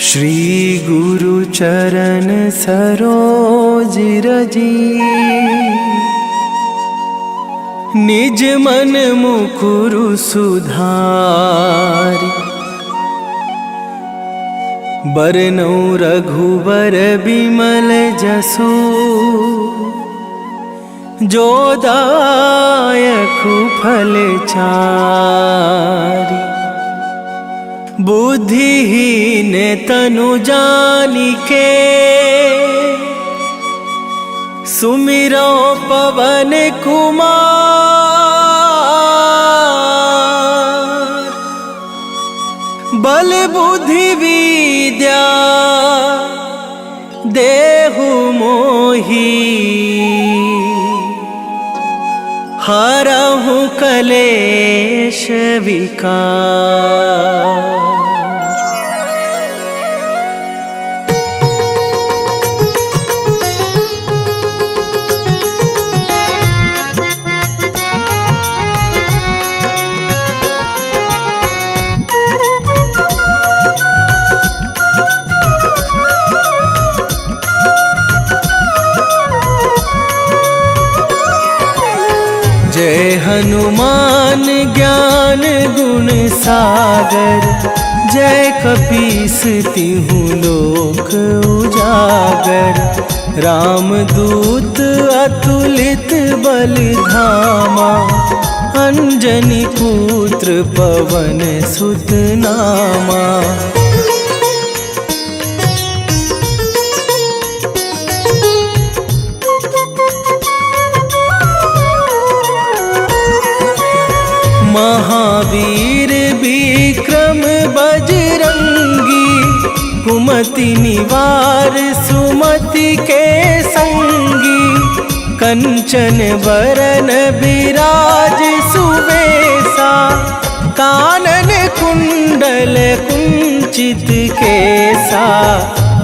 श्री गुरु चरण सरोज रजी, निज मन मुकुरु सुधारि। बरनउँ रघुबर बिमल जसु, जो दायकु फल चारि। बुद्धिहीन तनु जानिके, सुमिरो पवन कुमार। बल बुद्धि विद्या देहु मोहि, हरहु कलेश विकार। जय हनुमान ज्ञान गुण सागर, जय कपीस तिहु लोक उजागर। रामदूत अतुलित बल धामा, अंजनी पुत्र पवन सुत नामा। महावीर विक्रम बजरंगी, कुमति निवार सुमति के संगी। कंचन बरन बिराज सुबेसा, कानन कुंडल कुंचित केसा।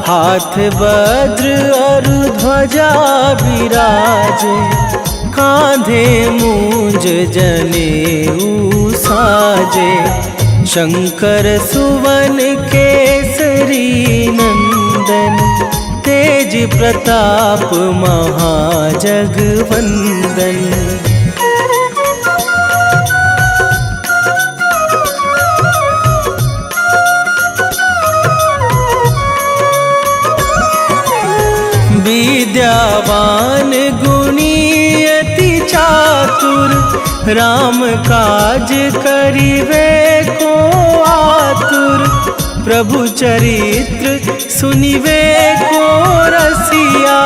हाथ वज्र और ध्वजा विराजे, कांधे मूंज जनेऊ साजे। शंकर सुवन केसरी नंदन, तेज प्रताप महाजगवंदन। विद्यावान गुणी अति चातुर, राम काज करिवे को आतुर। प्रभु चरित्र सुनिवे को रसिया,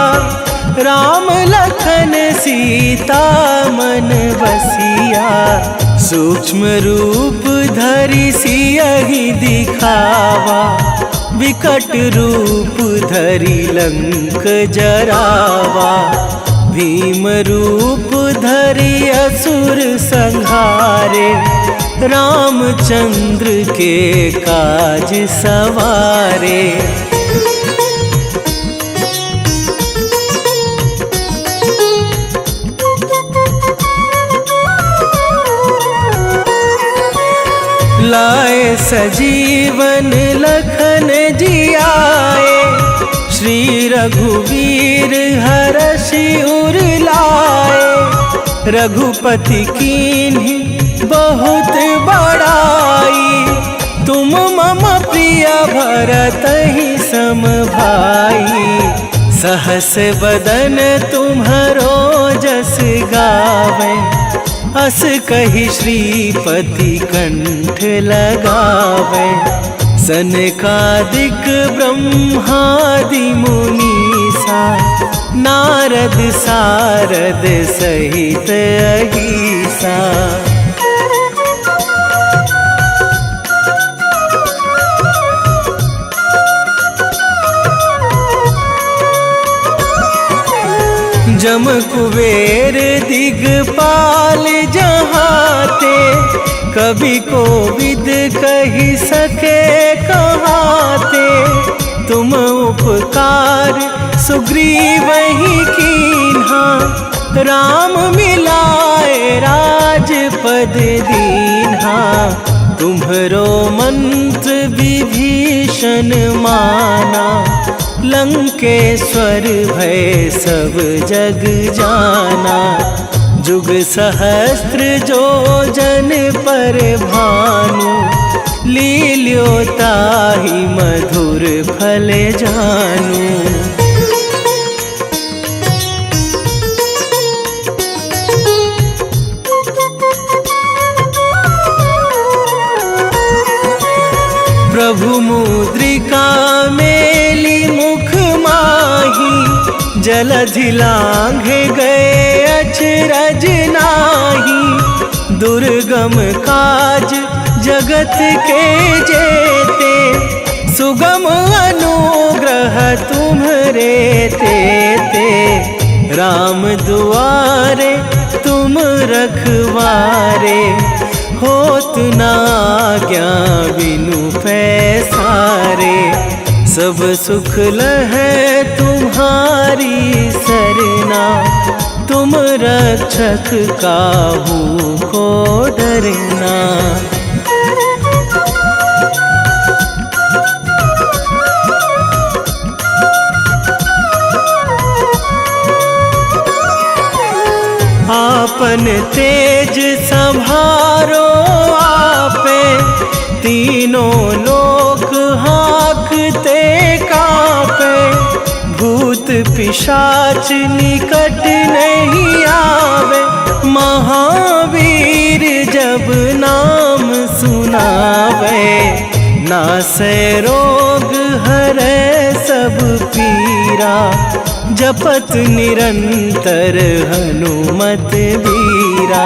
राम लखन सीता मन बसिया। सूक्ष्म रूप धरि सियहि दिखावा, विकट रूप धरि लंक जरावा। भीम रूप धरि असुर संहारे, रामचंद्र के काज सवारे। लाए सजीवन लखन जियाए, श्री रघुवीर हरषि उर लाए। रघुपति कीन्ही बहुत बड़ाई, तुम मम प्रिय भरतहि सम भाई। सहस बदन तुम्हरो जस गावे, अस कहि श्रीपति कंठ लगावे। सनकादिक ब्रह्मादि मुनीसा, नारद सारद सहित अहिसा। जम कुबेर दिगपाल जहाते, कभी कोविद कहि सके कहाते। तुम उपकार सुग्रीवहि कीन्हा, राम मिलाए राजपद दीन्हा। तुम्हरो मंत्र विभीषण माना, लंकेश्वर भय सब जग जाना। जुग सहस्त्र जो जन पर भानु, लील्यो ताहि मधुर फल जानू। प्रभु मुद्रिका मेली मुख माही, जलधि लांघे गए अचरज नाही। दुर्गम काज जगत के जेते, सुगम अनुग्रह तुम्हरे तेते। राम दुआरे तुम रखवारे, होत न आज्ञा बिनु पैसारे। सब सुख लहै तुम्हारी सरना, तुम रक्षक काहू को डरना। आपन तेज संभारो आपे, तीनों लोक हाँकते कांपे। भूत पिशाच निकट नहीं आवे, महावीर जब नाम सुनावे। नासै रोग हरै सब पीरा, जपत निरंतर हनुमत वीरा।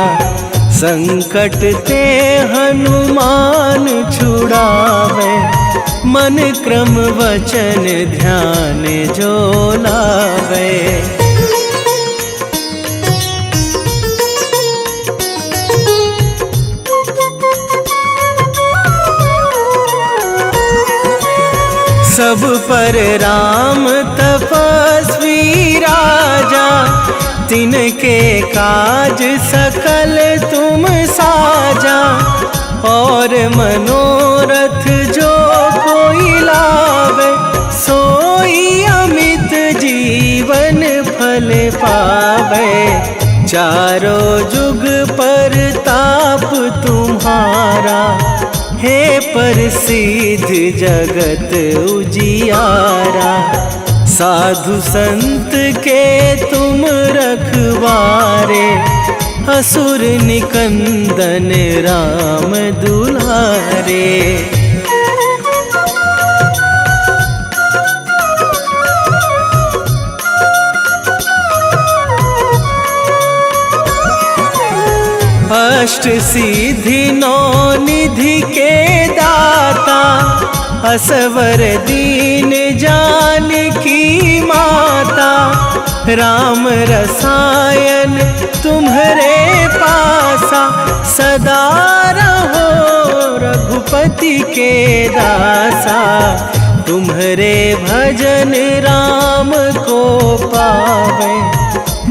संकट ते हनुमान छुड़ावे, मन क्रम वचन ध्यान जो लावे। सब पर राम तपस्वी राजा, तिनके काज सकल तुम साजा। और मनोरथ जो कोई लावे, सोई अमित जीवन फल पावे। चारों जुग पर ताप तुम्हारा, हे प्रसिद्ध जगत उजियारा। साधु संत के तुम रखवारे, असुर निकंदन राम दुलारे। अष्ट सिद्धि नौ निधि के दाता, असवर दीन जानकी माता। राम रसायन तुम्हरे पासा, सदा रहो रघुपति के दासा। तुम्हरे भजन राम को पावे,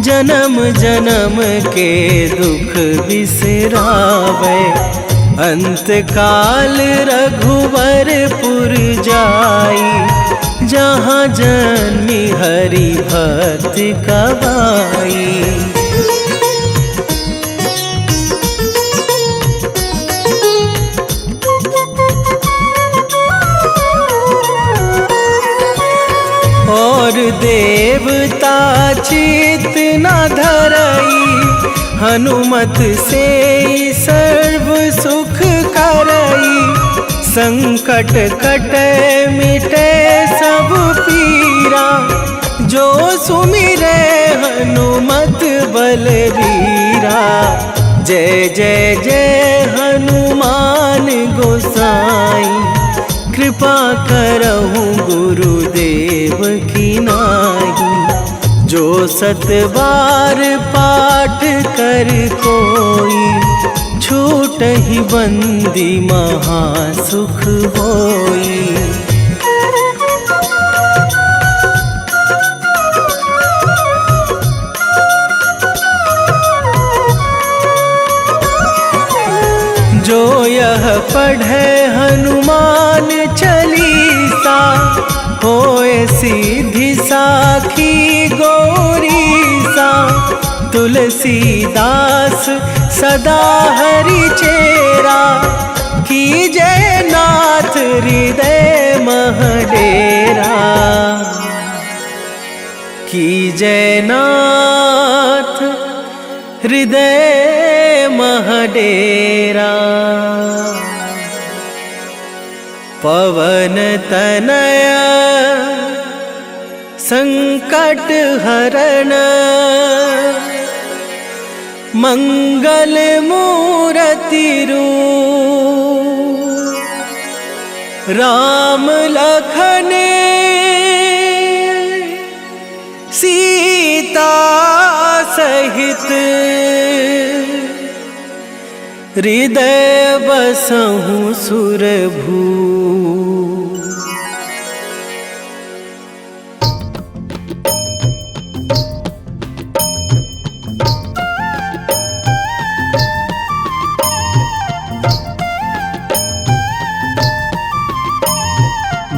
जन्म जन्म के दुख बिसरावे। अंत काल रघुवरपुर जाई, जहाँ जन्मी हरि भक्त कहाई। और देवता चित न धरई, हनुमत से सर्व सुख करई। संकट कटे मिटे सब पीरा, जो सुमिरे हनुमत बलबीरा। जय जय जय हनुमान गोसाई, कृपा करहु गुरुदेव की नाई। जो सत बार पाठ कर कोई, छूटहि बंदी महासुख होई। जो यह पढ़ हनुमान चालीसा, होए सीधी साखी गौरीसा। तुलसीदास सदा हरि चेरा, कीजे नाथ हृदय मह डेरा। कीजे नाथ हृदय मह डेरा। पवन तनय संकट हरण, मंगल मूरति रूप। राम लखन सीता सहित, हृदय बसहु सुरभू।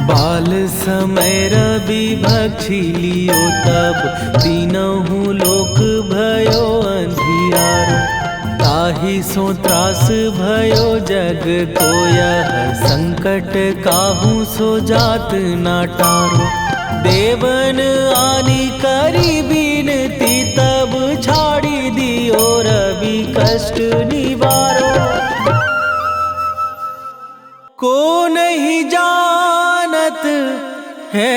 बाल समय रवि भक्षी लियो तब, तीनहु लोक भयो अंधियारो। ताहि सो त्रास भयो जग को यह, संकट काहू सो जात ना टारो। देवन आनी करी बिनती, तब छाड़ी दियो रवि कष्ट निवारो। को नहीं जानत है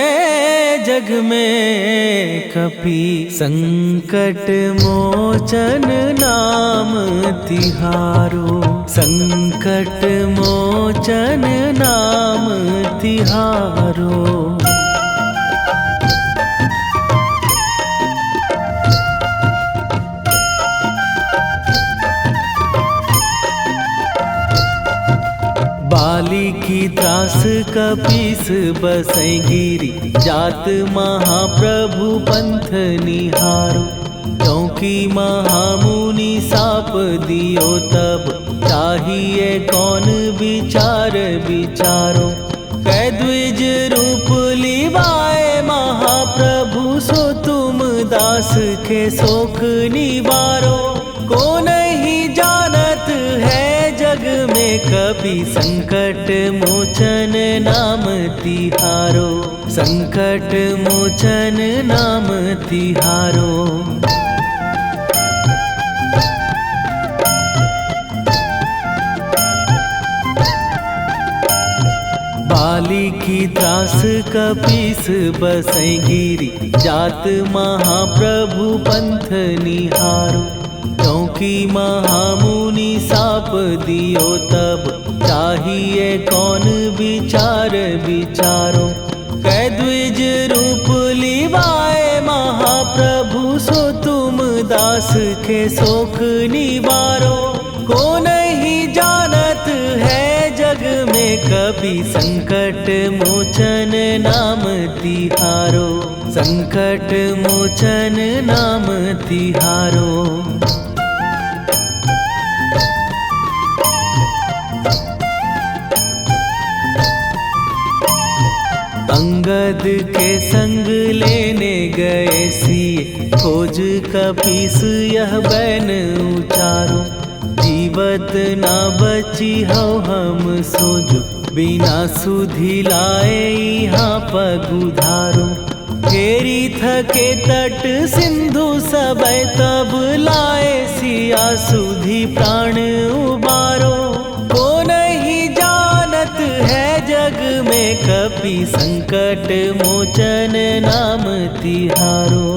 जग में कपि, संकट मोचन नाम तिहारो। संकट मोचन नाम तिहारो। बाली की त्रास कपीस बसै गिरी, जात महाप्रभु पंथ निहारो। क्योंकि महामुनि साप दियो तब, चाहिए कौन विचार विचारो। कै द्विज रूप लिवाए महाप्रभु, सो तुम दास के शोक निवारो। को नहीं जानत है जग में कपि, संकट मोचन नाम तिहारो। संकट मोचन नाम तिहारो। बाली की त्रास कपीस बसै गिरी, जात महाप्रभु पंथ निहारो। क्योंकि महामुनि साप दियो तब, चाहिए कौन विचार विचारो। कै द्विज रूप लिवाए महाप्रभु, सो तुम दास के शोक निवारो। को नहीं जानत है जग में कपि, संकट मोचन नाम तिहारो। संकट मोचन नाम तिहारो। अंगद के संग लेने गए सिए, खोज कपीस यह बैन उचारो। जीवत ना बची हो हम सोजो, बिना सुधि लाए यहाँ पगुधारो। फेरी थके तट सिंधु सबे, तब लाए सिया सुधि प्राण उबारो। को नहीं जानत है जग में कपि, संकट मोचन नाम तिहारो।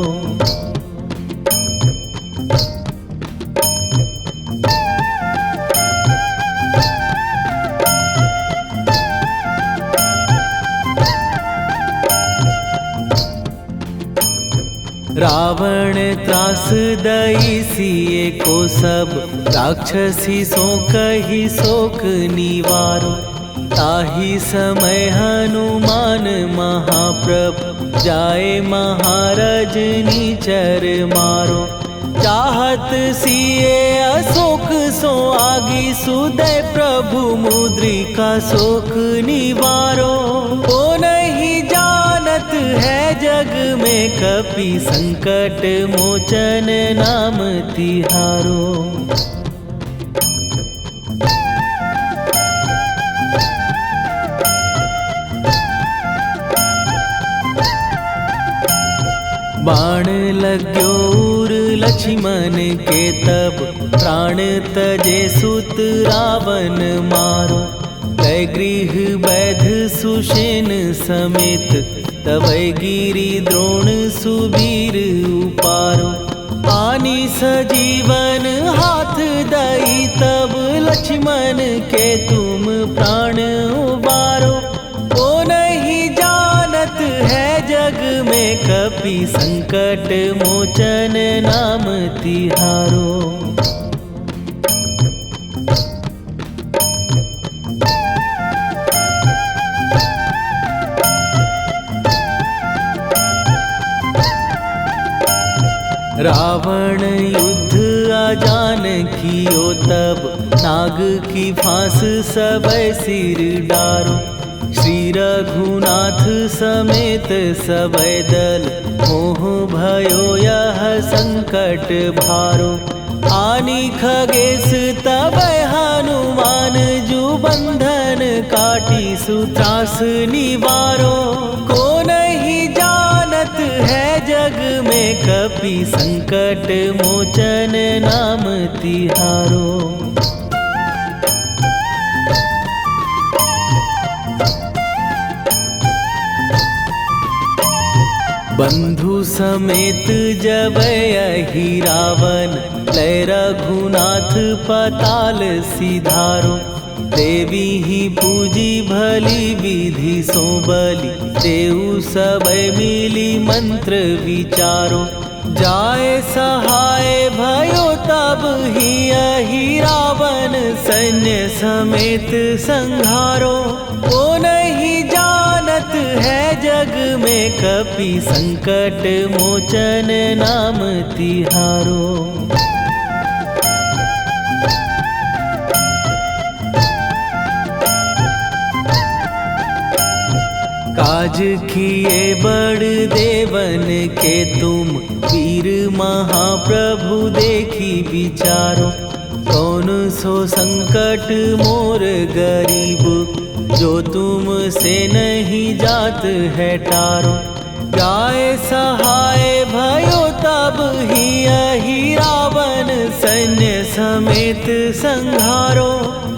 रावण त्रास दई सिए को सब, राक्षसी सो कही शोक निवारो। ताहि समय हनुमान महाप्रभु, जाए महाराज निचर मारो। चाहत सिए अशोक सो आगी सुदय प्रभु मुद्रिका शोक निवारो। ओ नहीं जानत है जग में कपि संकट मोचन नाम तिहारो। बाण लग्यो उर लक्ष्मण के तब प्राण तजे सुत रावण मारो। कै गृह वैध सुषेण समेत तवै गिरि द्रोण सुबीर उपारो। आनी सजीवन हाथ दई तब लक्ष्मण के तुम प्राण उबारो। ओ नहीं जानत है जग में कपि संकट मोचन नाम तिहारो। रावण युद्ध आजान कियो तब नाग की फांस सबै सिर डारो। श्री रघुनाथ समेत सबै दल मोह भयो यह संकट भारो। आनी खगेश तबै हनुमान जु बंधन काटी सुत्रास निवारो। को नहीं जानत है जग में कपि संकट मोचन नाम तिहारो। बंधु समेत जबै अहि रावण लय रघुनाथ पताल सिधारो। देवी ही पूजी भली विधि सो बलि देऊ सबै मिली मंत्र विचारो। जाय सहाय भयो तब ही अहि रावण सैन्य समेत संहारो। ओ नहीं जानत है जग में कपि संकट मोचन नाम तिहारो। काज किए बड़ देवन के तुम वीर महाप्रभु देखी विचारो। कौन सो संकट मोर गरीब जो तुम से नहीं जात है टारो। जाय सहाय भयो तब ही अहि रावण सैन्य समेत संहारो।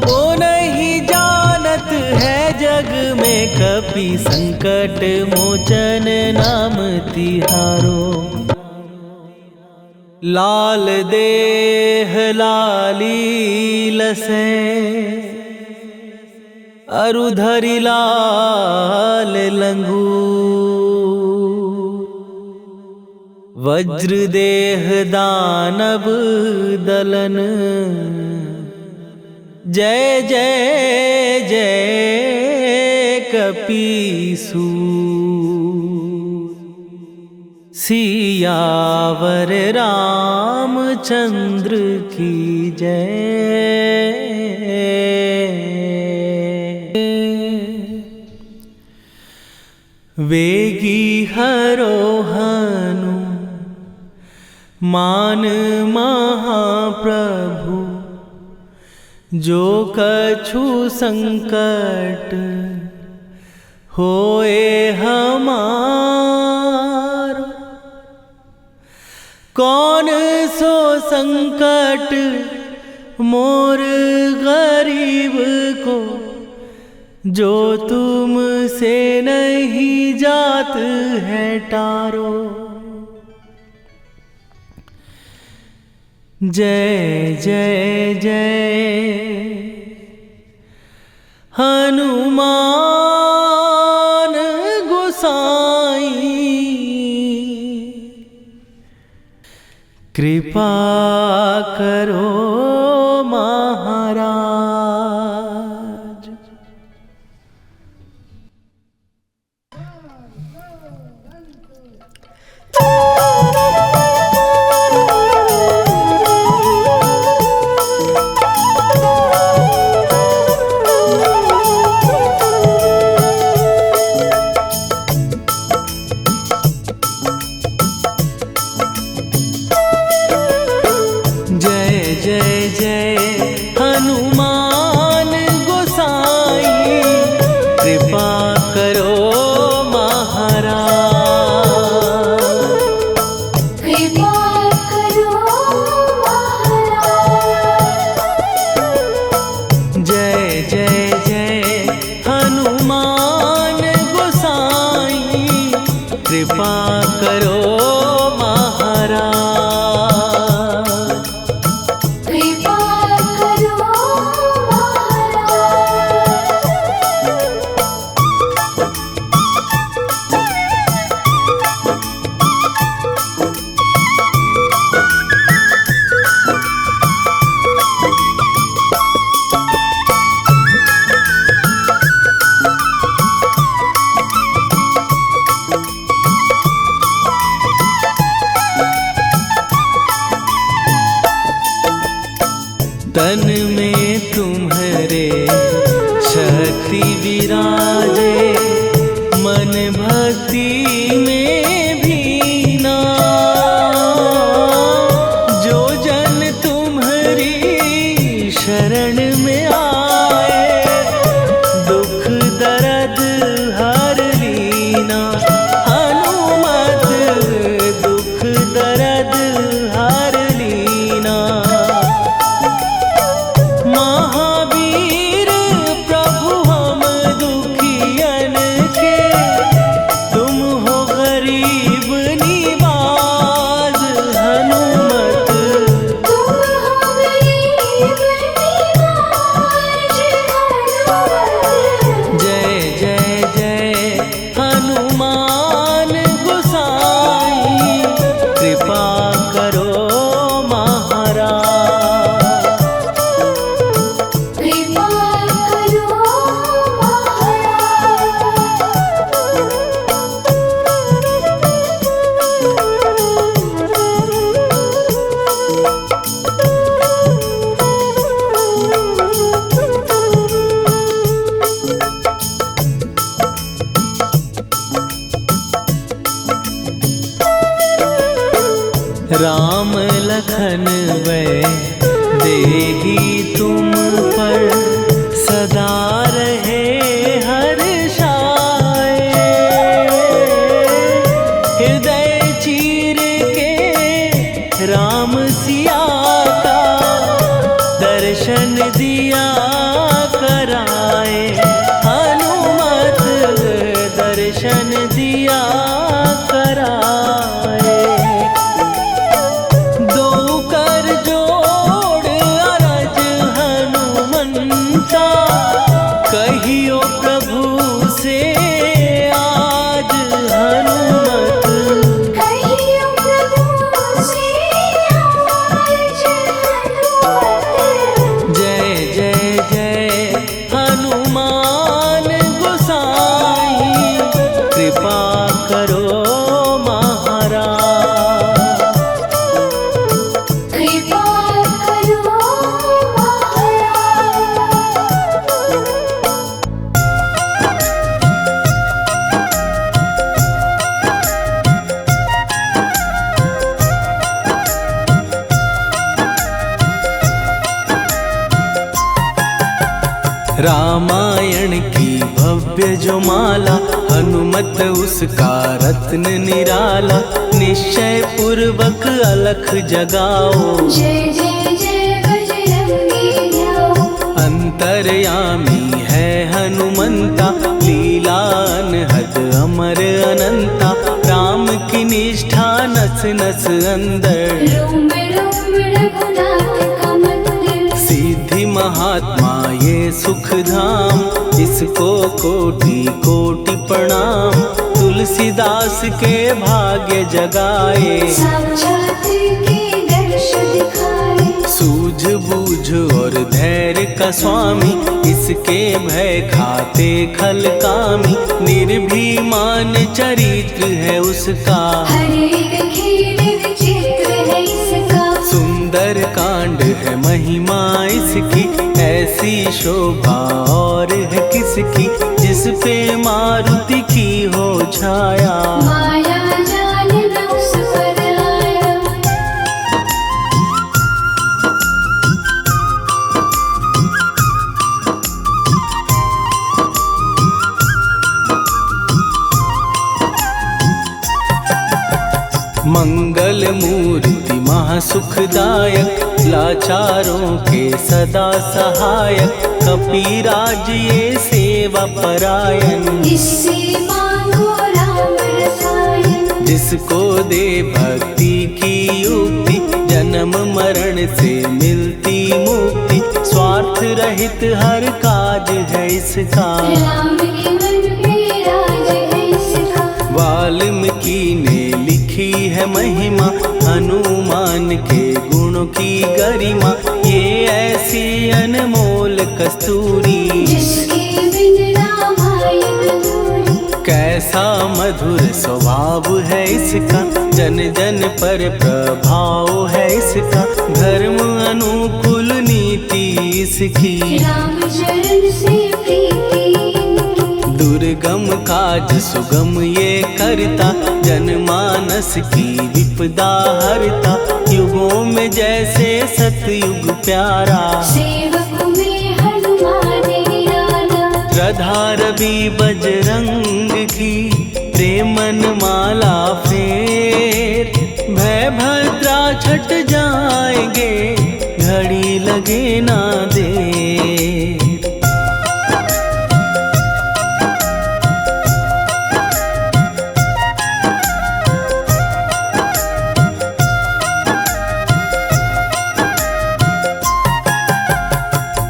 ओ नहीं जानत है जग में कपि संकट मोचन नाम तिहारो। लाल देह लाली लसे अरुधरि लाल लंगूर। वज्र देह दानव दलन जय जय जय कपीसूर। सियावर रामचंद्र की जय। वेगी हरोहनु मान महाप्रभु जो कछु संकट होए हमार। कौन सो संकट मोर गरीब को जो तुम से नहीं जात है टारो। जय जय जय हनुमान गोसाई। कृपा करो महाराज। कृपा करो महाराज। कृपा करो तन में तुम्हारे शक्ति विराजे, मन भक्ति में भीना। जो जन तुम्हारी शरण में आए, दुख दर्द हर लीना। हनुमत दुख दर्द हर लीना। महावीर प्रभु हम दुखियन के, तुम हो गरीब निवाज। हनुमत तुम हो गरीब निवाज। जय जय जय हनुमान गोसाई, कृपा करो महाराज। कृपा करो राम लखन वै देही तुम पर, सदा रहे हर्षाए। हृदय चीर के राम सिया का, दर्शन दिया कराए। हनुमत दर्शन दिया कराए। दो कर जोड़ अरज हनुमंता, कहियो प्रभु से आज। हनुमत कहियो प्रभु से आज। हनुमत जय जय जय हनुमान गोसाई, कृपा करो महाराज। कृपा करो रामायण की भव्य जो माला, हनुमत उसका रत्न निराला। निश्चय पूर्वक अलख जगाओ, जय जय जय बजरंगी जाओ। अंतर्यामी है हनुमंता, लीला अनहद अमर अनंता। राम की निष्ठा नस नस अंदर, रोम रोम रघुनाथ का मंदिर। सिद्धि महात्मा ये सुख धाम, इसको कोटि कोटि प्रणाम। तुलसीदास के भाग्य जगाए, साक्षात के दर्श दिखाए। सूझ बूझ और धैर्य का स्वामी, इसके भय खाते खल कामी। निर्भीमान चरित्र है उसका, हर एक खेल विचित्र है इसका। सुंदर कांड है महिमा इसकी, ऐसी शोभा और है किसकी। जिस पे मारुति की हो छाया, माया जाल न उस पर आया। मंगल मूर्ति महासुखदायक, लाचारों के सदा सहायक। कपीराज ये सेवा परायण, इससे मांगो राम रसायन। जिसको दे भक्ति की युक्ति, जन्म मरण से मिलती मुक्ति। स्वार्थ रहित हर काज है इसका, राम के मन पे राज है इसका। वाल्मीकि ने लिखी है महिमा, हनुमान के गुणों की गरिमा। ये ऐसी अनमोल कस्तूरी, जिसके बिन रामायण अधूरी। कैसा मधुर स्वभाव है इसका, जन जन पर प्रभाव है इसका। धर्म अनुकूल नीति इसकी, राम चरण से प्रीति इनकी। दुर्गम काज सुगम ये करता, जनमानस की विपदा हरता। युगों में जैसे सतयुग प्यारा, सेवक में हनुमान निराला। श्रद्धा रवि बजरंग की, प्रेमन माला फेर। भय भद्रा छट जाएंगे, घड़ी लगे ना देर।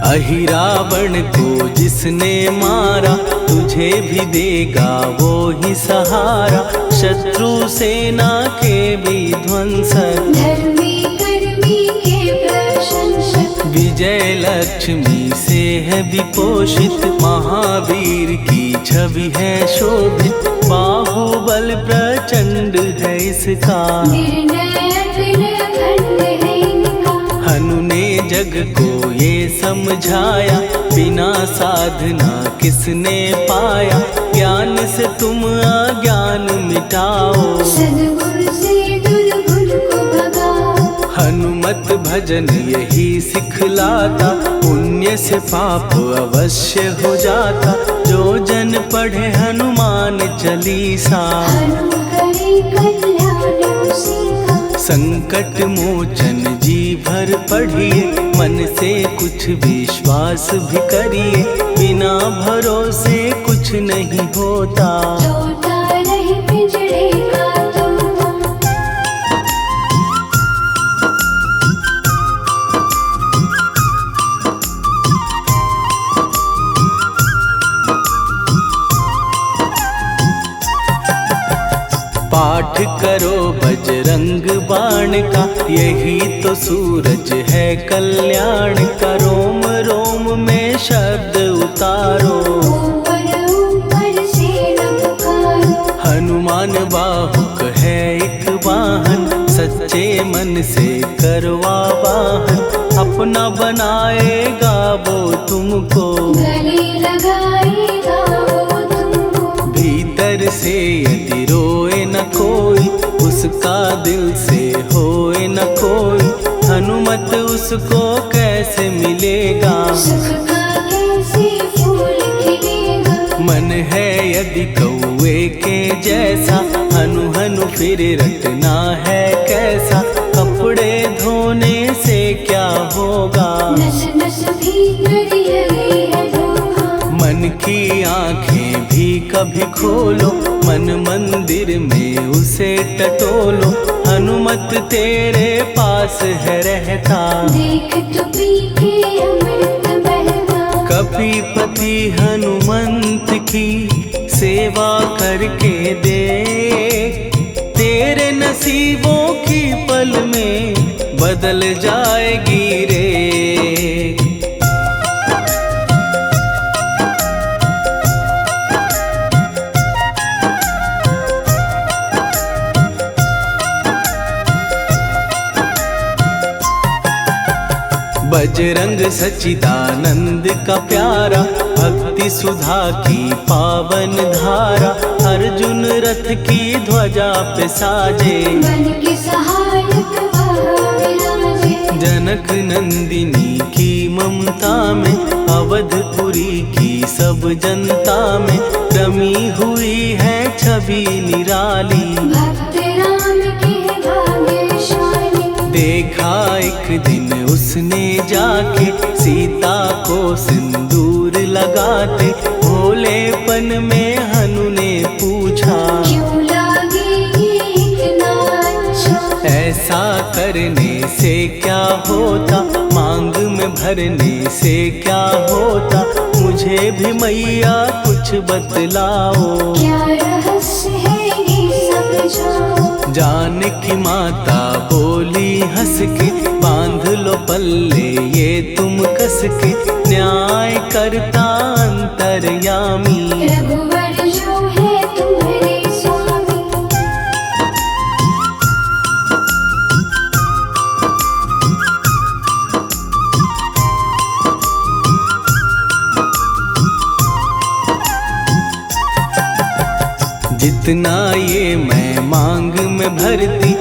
अहि रावण को जिसने मारा, तुझे भी देगा वो ही सहारा। शत्रु सेना के विध्वंसक, धर्मी कर्मी के प्रशंसक। विजय लक्ष्मी से है विपोषित, महावीर की छवि है शोभित। बाहुबल प्रचंड है इसका, निर्णय अखंड है इनका। हनु ने जग को ये समझाया, बिना साधना किसने पाया। ज्ञान से तुम अज्ञान मिटाओ, सद्गुण से दुर्गुण को भगाओ। हनुमत भजन यही सिखलाता, पुण्य से पाप अवश्य हो जाता। जो जन पढ़े हनुमान चालीसा, हनु करे कल्याण उसी का। संकट मोचन जी भर पढ़िए, मन से कुछ विश्वास भी करिए। बिना भरोसे कुछ नहीं होता, तोता रहे पिंजड़े का तोता। पाठ करो बजरंग बाण का, यही तो सूरज है कल्याण का। रोम रोम में शब्द उतारो, ऊपर ऊपर से न पुकारो। हनुमान बाहुक है एक वाहन, सच्चे मन से करवा वाहन। अपना बनाएगा वो तुमको, गले लगाएगा वो तुमको। भीतर से यदि रोए न कोई, उसका दिल से होए न कोई। हनुमत उसको कैसे मिलेगा, सुख का कैसे फूल खिलेगा। मन है यदि कौवे के जैसा, हनु हनु फिर रटना है कैसा। कपड़े धोने से क्या होगा, नस नस भीतर यही है धोखा। मन की आंखें भी कभी खोलो, मन मंदिर में उसे टटोलो। हनुमत तेरे पास है रहता, देख तो पी के अमृत बहता। कपीपति हनुमंत की सेवा करके देख। तेरे नसीबों की पल में बदल जाएगी रे। बजरंग सच्चिदानंद का प्यारा, भक्ति सुधा की पावन धारा। अर्जुन रथ की ध्वजा पे साजे, बन के सहायक वह विराजे। जनक नंदिनी की ममता में, अवधपुरी की सब जनता में। रमी हुई है छवि निराली, भक्त राम के भाग्यशाली। देखा एक दिन उसने जाके, सीता को सिंदूर लगाते। भोलेपन में हनु ने पूछा, क्यों लागे ये ऐसा करने से क्या होता, मांग में भरने से क्या होता, मुझे भी मैया कुछ बतलाओ। क्या रहस्य है ये समझाओ। जानकी माता बोली हंस के, बांध लो पल्ले ये तुम कस के, न्याय करता अंतर्यामी। रघुवर जो है तुम्हारे स्वामी। जितना ये मैं मांग में भरती,